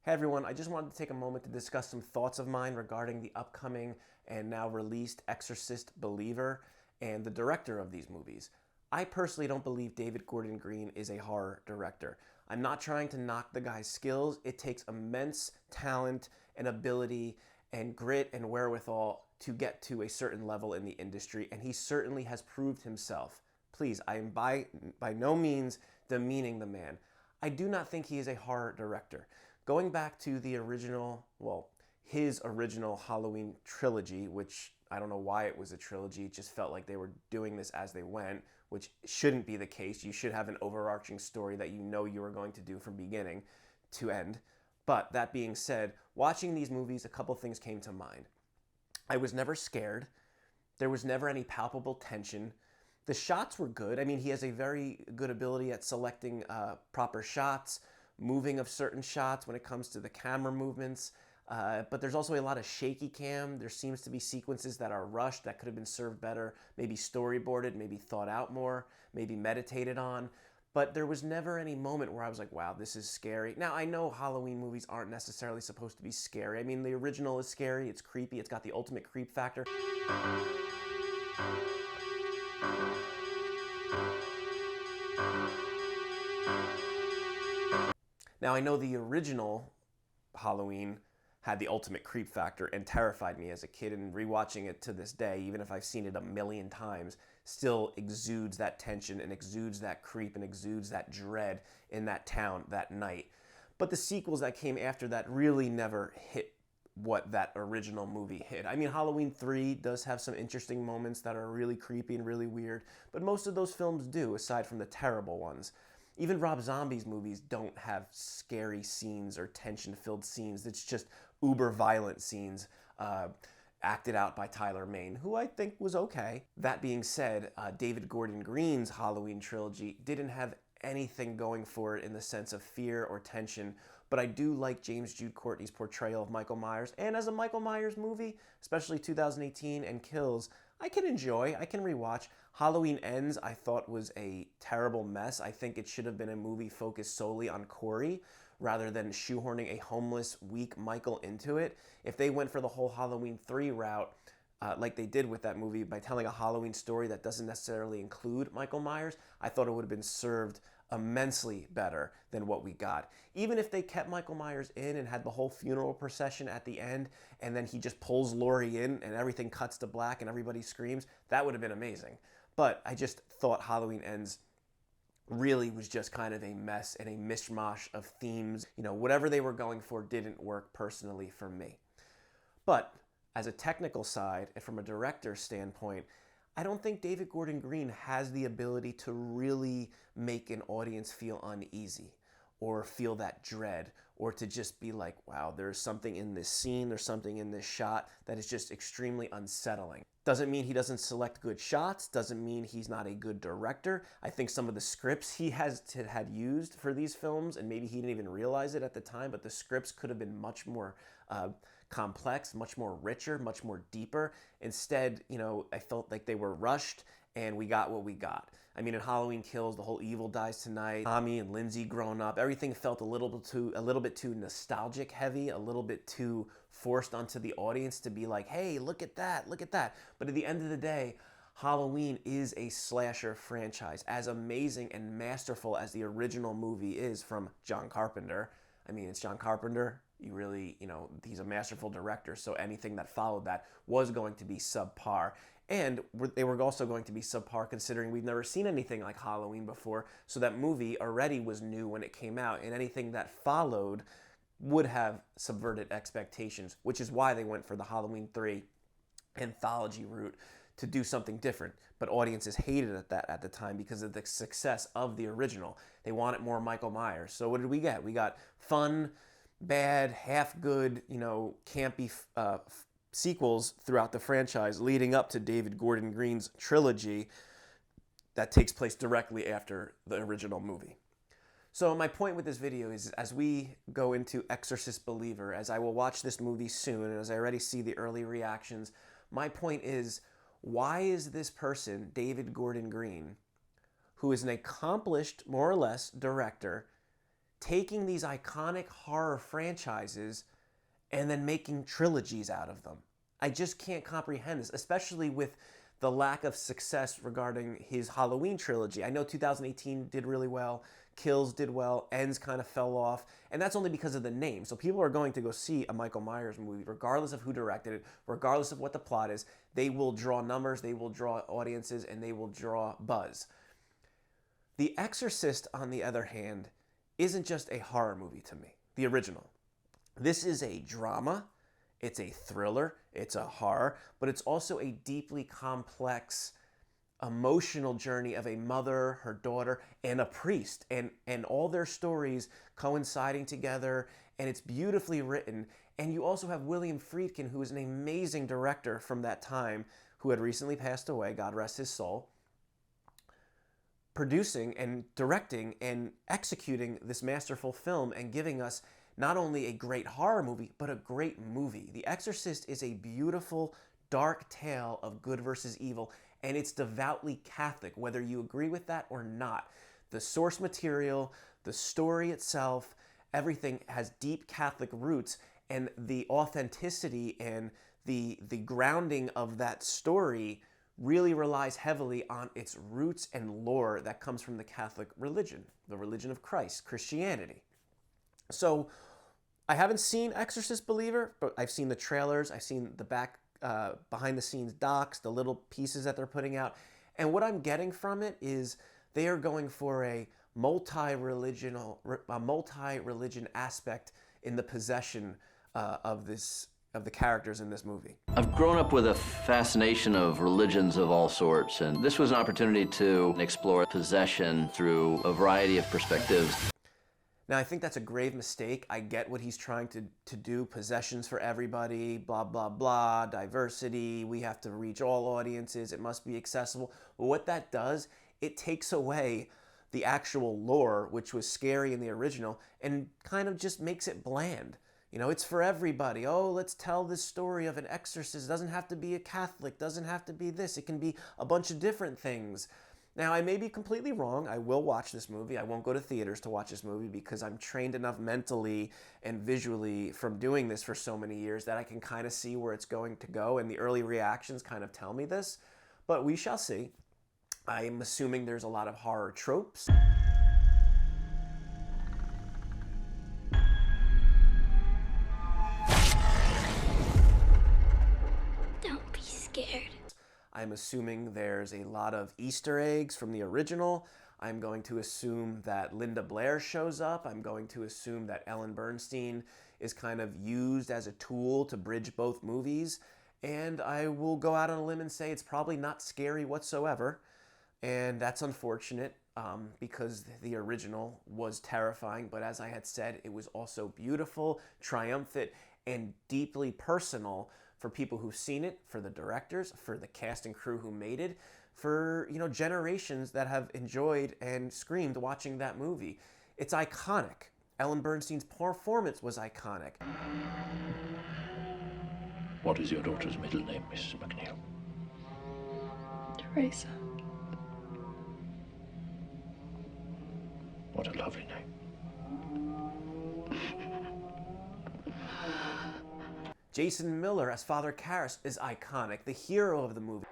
Hey everyone, I just wanted to take a moment to discuss some thoughts of mine regarding the upcoming and now released Exorcist Believer and the director of these movies. I personally don't believe David Gordon Green is a horror director. I'm not trying to knock the guy's skills. It takes immense talent and ability and grit and wherewithal to get to a certain level in the industry, and he certainly has proved himself. Please, I am by no means demeaning the man. I do not think he is a horror director. Going back to the original, his original Halloween trilogy, which I don't know why it was a trilogy, it just felt like they were doing this as they went, which shouldn't be the case. You should have an overarching story that you know you are going to do from beginning to end. But that being said, watching these movies, a couple things came to mind. I was never scared. There was never any palpable tension. The shots were good. I mean, he has a very good ability at selecting proper shots, moving of certain shots when it comes to the camera movements. But there's also a lot of shaky cam. There seems to be sequences that are rushed that could have been served better, maybe storyboarded, maybe thought out more, maybe meditated on. But there was never any moment where I was like, wow, this is scary. Now, I know Halloween movies aren't necessarily supposed to be scary. I mean, the original is scary, it's creepy, it's got the ultimate creep factor. Now, I know the original Halloween had the ultimate creep factor and terrified me as a kid, and rewatching it to this day, even if I've seen it a million times, still exudes that tension and exudes that creep and exudes that dread in that town that night. But the sequels that came after that really never hit what that original movie hit. I mean, Halloween 3 does have some interesting moments that are really creepy and really weird, but most of those films do, aside from the terrible ones. Even Rob Zombie's movies don't have scary scenes or tension-filled scenes. It's just uber-violent scenes acted out by Tyler Mane, who I think was okay. That being said, David Gordon Green's Halloween trilogy didn't have anything going for it in the sense of fear or tension, but I do like James Jude Courtney's portrayal of Michael Myers, and as a Michael Myers movie, especially 2018 and Kills, I can enjoy, I can rewatch. Halloween Ends I thought was a terrible mess. I think it should have been a movie focused solely on Corey rather than shoehorning a homeless, weak Michael into it. If they went for the whole Halloween 3 route, like they did with that movie by telling a Halloween story that doesn't necessarily include Michael Myers, I thought it would have been served immensely better than what we got. Even if they kept Michael Myers in and had the whole funeral procession at the end, and then he just pulls Laurie in and everything cuts to black and everybody screams, that would have been amazing. But I just thought Halloween Ends really was just kind of a mess and a mishmash of themes. You know, whatever they were going for didn't work personally for me. But as a technical side and from a director's standpoint, I don't think David Gordon Green has the ability to really make an audience feel uneasy or feel that dread, or to just be like, wow, there's something in this scene, there's something in this shot that is just extremely unsettling. Doesn't mean he doesn't select good shots, doesn't mean he's not a good director. I think some of the scripts he had used for these films, and maybe he didn't even realize it at the time, but the scripts could have been much more complex, much more richer, much more deeper. Instead, you know, I felt like they were rushed and we got what we got. I mean, in Halloween Kills, the whole evil dies tonight, Tommy and Lindsay growing up, everything felt a little bit too nostalgic heavy, a little bit too forced onto the audience to be like, hey, look at that, look at that. But at the end of the day, Halloween is a slasher franchise. As amazing and masterful as the original movie is from John Carpenter, I mean, it's John Carpenter. You really, you know, he's a masterful director, so anything that followed that was going to be subpar. And they were also going to be subpar considering we've never seen anything like Halloween before, so that movie already was new when it came out, and anything that followed would have subverted expectations, which is why they went for the Halloween 3 anthology route to do something different. But audiences hated that at the time because of the success of the original. They wanted more Michael Myers. So what did we get? We got fun, bad, half good, you know, campy sequels throughout the franchise leading up to David Gordon Green's trilogy that takes place directly after the original movie. So my point with this video is, as we go into Exorcist Believer, as I will watch this movie soon, and as I already see the early reactions, my point is, why is this person, David Gordon Green, who is an accomplished, more or less, director, taking these iconic horror franchises and then making trilogies out of them. I just can't comprehend this, especially with the lack of success regarding his Halloween trilogy. I know 2018 did really well, Kills did well, Ends kind of fell off, and that's only because of the name. So people are going to go see a Michael Myers movie, regardless of who directed it, regardless of what the plot is. They will draw numbers, they will draw audiences, and they will draw buzz. The Exorcist, on the other hand, isn't just a horror movie to me, the original. This is a drama, it's a thriller, it's a horror, but it's also a deeply complex emotional journey of a mother, her daughter, and a priest, and all their stories coinciding together, and it's beautifully written. And you also have William Friedkin, who is an amazing director from that time, who had recently passed away, God rest his soul, producing and directing and executing this masterful film and giving us not only a great horror movie, but a great movie. The Exorcist is a beautiful, dark tale of good versus evil, and it's devoutly Catholic, whether you agree with that or not. The source material, the story itself, everything has deep Catholic roots, and the authenticity and the grounding of that story really relies heavily on its roots and lore that comes from the Catholic religion, the religion of Christ, Christianity. So I haven't seen Exorcist Believer, but I've seen the trailers, I've seen the behind the scenes docs, the little pieces that they're putting out. And what I'm getting from it is they are going for a multi-religion aspect in the possession of the characters in this movie. I've grown up with a fascination of religions of all sorts, and this was an opportunity to explore possession through a variety of perspectives. Now, I think that's a grave mistake. I get what he's trying to do, possessions for everybody, blah, blah, blah, diversity, we have to reach all audiences, it must be accessible. But what that does, it takes away the actual lore, which was scary in the original, and kind of just makes it bland. You know, it's for everybody. Oh, let's tell this story of an exorcist. It doesn't have to be a Catholic, doesn't have to be this. It can be a bunch of different things. Now, I may be completely wrong. I will watch this movie. I won't go to theaters to watch this movie because I'm trained enough mentally and visually from doing this for so many years that I can kind of see where it's going to go, and the early reactions kind of tell me this. But we shall see. I'm assuming there's a lot of horror tropes. Don't be scared. I'm assuming there's a lot of Easter eggs from the original. I'm going to assume that Linda Blair shows up. I'm going to assume that Ellen Bernstein is kind of used as a tool to bridge both movies. And I will go out on a limb and say it's probably not scary whatsoever. And that's unfortunate because the original was terrifying. But as I had said, it was also beautiful, triumphant, and deeply personal for people who've seen it, for the directors, for the cast and crew who made it, for generations that have enjoyed and screamed watching that movie. It's iconic. Ellen Bernstein's performance was iconic. What is your daughter's middle name, Mrs. McNeil? Teresa. What a lovely name. Jason Miller as Father Karras is iconic, the hero of the movie.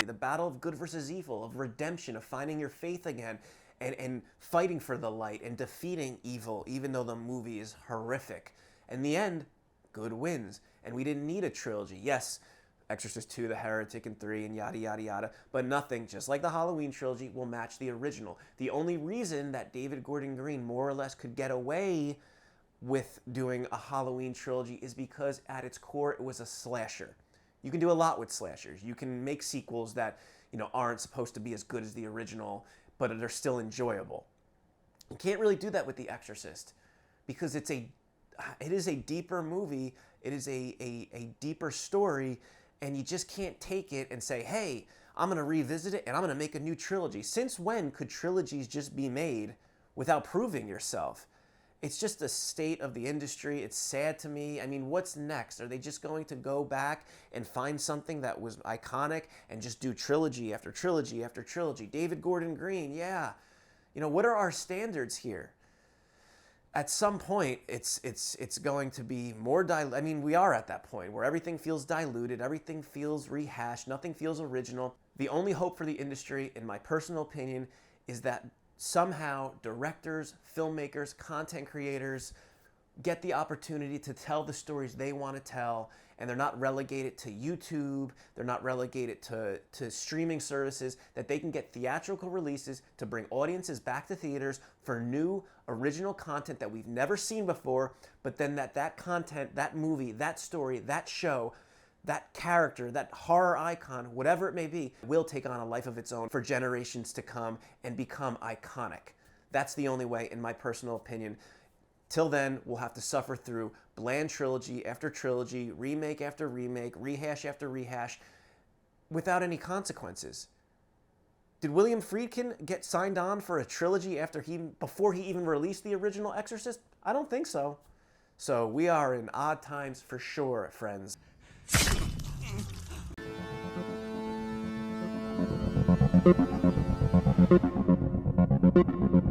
The battle of good versus evil, of redemption, of finding your faith again, and fighting for the light and defeating evil, even though the movie is horrific. In the end, good wins. And we didn't need a trilogy. Yes, Exorcist 2, The Heretic, and 3, and yada, yada, yada. But nothing, just like the Halloween trilogy, will match the original. The only reason that David Gordon Green more or less could get away with doing a Halloween trilogy is because at its core, it was a slasher. You can do a lot with slashers. You can make sequels that, aren't supposed to be as good as the original, but are still enjoyable. You can't really do that with The Exorcist because it is a deeper movie. It is a deeper story, and you just can't take it and say, hey, I'm going to revisit it and I'm going to make a new trilogy. Since when could trilogies just be made without proving yourself? It's just the state of the industry. It's sad to me. I mean, what's next? Are they just going to go back and find something that was iconic and just do trilogy after trilogy after trilogy? David Gordon Green, yeah. You know, what are our standards here? At some point, it's going to be more diluted. I mean, we are at that point where everything feels diluted, everything feels rehashed, nothing feels original. The only hope for the industry, in my personal opinion, is that somehow directors, filmmakers, content creators get the opportunity to tell the stories they want to tell, and they're not relegated to YouTube, they're not relegated to streaming services, that they can get theatrical releases to bring audiences back to theaters for new original content that we've never seen before, but then that content, that movie, that story, that show, that character, that horror icon, whatever it may be, will take on a life of its own for generations to come and become iconic. That's the only way, in my personal opinion. Till then, we'll have to suffer through bland trilogy after trilogy, remake after remake, rehash after rehash, without any consequences. Did William Friedkin get signed on for a trilogy before he even released the original Exorcist? I don't think so. So we are in odd times for sure, friends. Thank you.